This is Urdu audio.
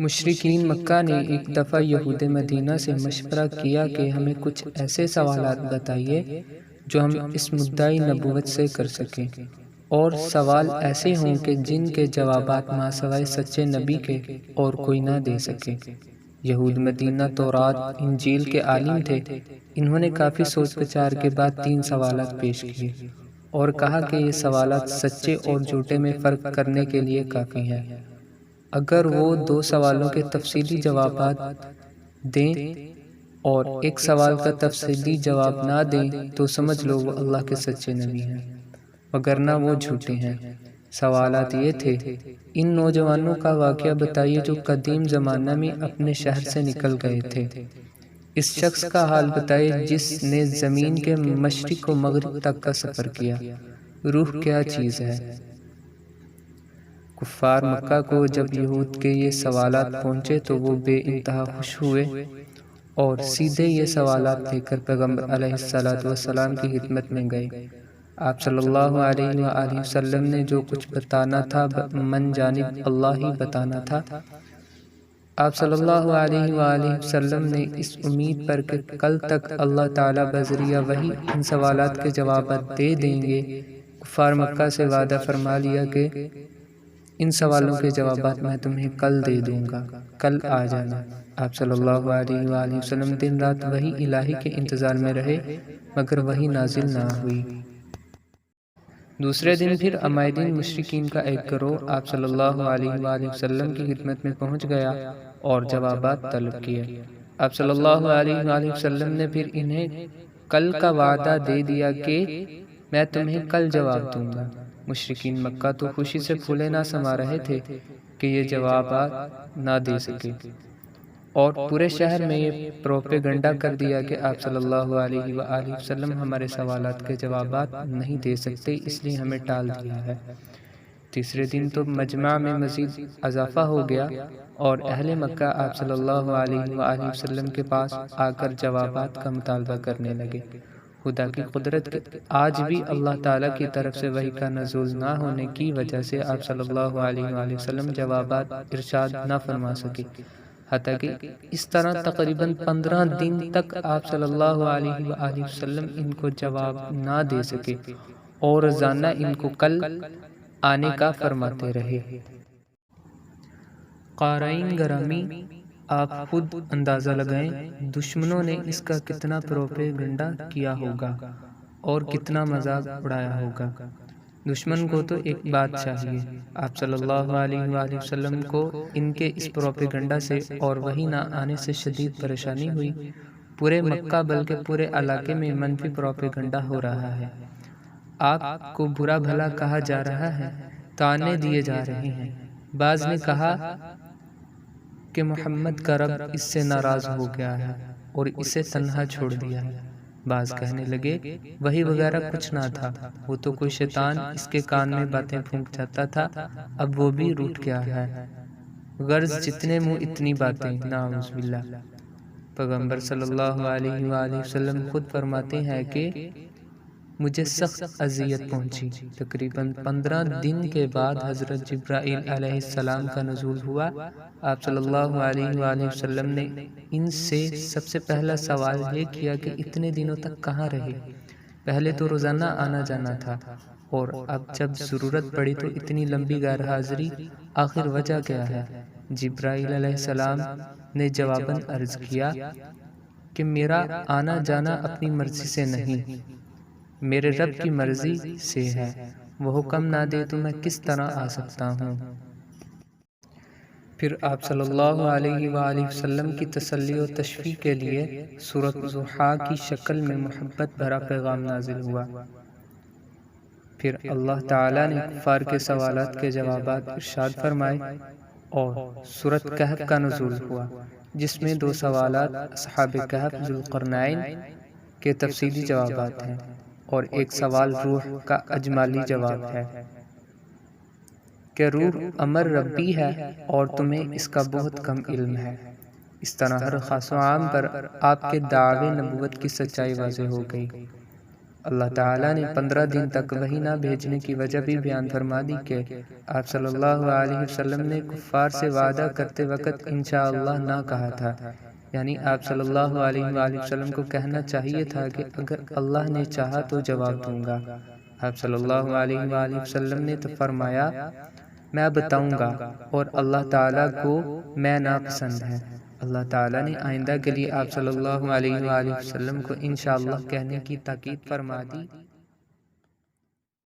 مشرکین مکہ نے ایک دفعہ یہود مدینہ سے مشورہ کیا کہ ہمیں کچھ ایسے سوالات بتائیے جو ہم اس مدعی نبوت سے کر سکیں، اور سوال ایسے ہوں کہ جن کے جوابات ماں سوائے سچے نبی کے اور کوئی نہ دے سکے۔ یہود مدینہ تورات انجیل کے عالم تھے۔ انہوں نے کافی سوچ بچار کے بعد 3 سوالات پیش کیے اور کہا کہ یہ سوالات سچے اور جھوٹے میں فرق کرنے کے لیے کافی ہیں۔ اگر وہ 2 سوالوں کے تفصیلی جوابات دیں اور ایک سوال کا تفصیلی جواب نہ دیں تو سمجھ لو وہ اللہ کے سچے نبی ہیں، وگرنہ وہ جھوٹے ہیں۔ سوالات یہ تھے: ان نوجوانوں کا واقعہ بتائیے جو قدیم زمانہ میں اپنے شہر سے نکل گئے تھے۔ اس شخص کا حال بتائیے جس نے زمین کے مشرق و مغرب تک کا سفر کیا۔ روح کیا چیز ہے؟ کفار مکہ کو جب یہود کے یہ سوالات پہنچے تو وہ بے انتہا خوش ہوئے اور سیدھے یہ سوالات لے کر پیغمبر علیہ السلام کی خدمت میں گئے۔ آپ صلی اللہ علیہ وآلہ وسلم نے جو کچھ بتانا تھا من جانب اللہ ہی بتانا تھا۔ آپ صلی اللہ علیہ وآلہ وسلم نے اس امید پر کہ کل تک اللہ تعالیٰ بذریعہ وحی ان سوالات کے جوابات دے دیں گے، کفار مکہ سے وعدہ فرما لیا کہ ان سوالوں کے جوابات میں تمہیں کل دے دوں گا، کل آ جانا۔ آپ صلی اللہ علیہ وآلہ وسلم دن رات وحی الہی کے انتظار میں رہے مگر وحی نازل نہ ہوئی۔ دوسرے دن پھر عمائدین مشرکین کا ایک گروہ آپ صلی اللہ علیہ وآلہ وسلم کی خدمت میں پہنچ گیا اور جوابات طلب کیے۔ آپ صلی اللہ علیہ وآلہ وسلم نے پھر انہیں کل کا وعدہ دے دیا کہ میں تمہیں کل جواب دوں گا۔ مشرکین مکہ تو خوشی سے پھولے نہ سما رہے تھے کہ یہ جوابات نہ دے سکے، اور پورے شہر میں یہ پروپیگنڈا کر دیا کہ آپ صلی اللہ علیہ وآلہ وسلم ہمارے سوالات کے جوابات نہیں دے سکتے، اس لیے ہمیں ٹال دیا ہے۔ تیسرے دن تو مجمع میں مزید اضافہ ہو گیا اور اہل مکہ آپ صلی اللہ علیہ وآلہ وسلم کے پاس آ کر جوابات کا مطالبہ کرنے لگے۔ خدا کی قدرت کہ آج بھی اللہ تعالیٰ کی طرف سے وحی کا نزول نہ ہونے کی وجہ سے آپ صلی اللہ علیہ وآلہ وسلم جوابات ارشاد نہ فرما سکے، حتیٰ کہ اس طرح تقریباً 15 دن تک آپ صلی اللہ علیہ وآلہ وسلم ان کو جواب نہ دے سکے اور روزانہ ان کو کل آنے کا فرماتے رہے۔ قارئین گرامی، آپ خود اندازہ لگائیں دشمنوں نے اس کا کتنا پروپیگنڈا کیا ہوگا اور کتنا مذاق اڑایا ہوگا۔ دشمن کو تو ایک بات چاہیے، آپ صلی اللہ علیہ وآلہ وسلم کو ان کے اس پروپیگنڈا سے اور وحی نہ آنے سے شدید پریشانی ہوئی۔ پورے مکہ بلکہ پورے علاقے میں منفی پروپیگنڈا ہو رہا ہے، آپ کو برا بھلا کہا جا رہا ہے، طعنے دیے جا رہے ہیں۔ بعض نے کہا کہ محمد کا رب اس سے ناراض ہو گیا ہے اور اسے تنہا چھوڑ دیا ہے۔ بعض کہنے لگے وحی وغیرہ کچھ نہ تھا، وہ تو کوئی شیطان اس کے کان میں باتیں پھونک جاتا تھا، اب وہ بھی روٹ گیا ہے۔ غرض جتنے منہ اتنی باتیں، نعوذ باللہ۔ پیغمبر صلی اللہ علیہ وآلہ وسلم خود فرماتے ہیں کہ مجھے سخت اذیت پہنچی۔ تقریباً 15 دن کے بعد حضرت جبرائیل علیہ السلام کا نزول ہوا۔ آپ صلی اللہ علیہ وآلہ وسلم نے ان سے سب سے پہلا سوال یہ کیا کہ اتنے دنوں تک کہاں رہے؟ پہلے تو روزانہ آنا جانا تھا، اور اب جب ضرورت پڑی تو اتنی لمبی غیر حاضری، آخر وجہ کیا ہے؟ جبرائیل علیہ السلام نے جواباً عرض کیا کہ میرا آنا جانا اپنی مرضی سے نہیں، میرے رب کی مرضی سے ہے، وہ حکم نہ دے تو میں کس طرح آ سکتا ہوں۔ پھر آپ صلی اللہ علیہ وآلہ وسلم کی تسلی و تشفیع کے لیے سورۃ ضحیٰ کی شکل میں محبت بھرا پیغام نازل ہوا۔ پھر اللہ تعالیٰ نے کفار کے سوالات کے جوابات ارشاد فرمائے اور سورۃ کہف کا نزول ہوا، جس میں 2 سوالات اصحاب کہف ذوالقرنین کے تفصیلی جوابات ہیں اور ایک سوال روح کا اجمالی جواب ہے کہ روح امر ربی ہے اور تمہیں اس کا بہت کم علم ہے۔ اس طرح ہر خاص و عام پر آپ کے دعوے نبوت کی سچائی واضح ہو گئی۔ اللہ تعالیٰ نے 15 دن تک وحی نہ بھیجنے کی وجہ بھی بیان فرما دی کہ آپ صلی اللہ علیہ وسلم نے کفار سے وعدہ کرتے وقت انشاءاللہ نہ کہا تھا، یعنی آپ صلی اللہ علیہ وآلہ وسلم کو کہنا چاہیے تھا کہ اگر اللہ نے چاہا تو جواب دوں گا۔ آپ صلی اللہ علیہ وآلہ وسلم نے تو فرمایا میں بتاؤں گا، اور اللہ تعالیٰ کو میں ناپسند ہے۔ اللہ تعالیٰ نے آئندہ کے لیے آپ صلی اللہ علیہ وآلہ وسلم کو انشاءاللہ کہنے کی تاکید فرما دی۔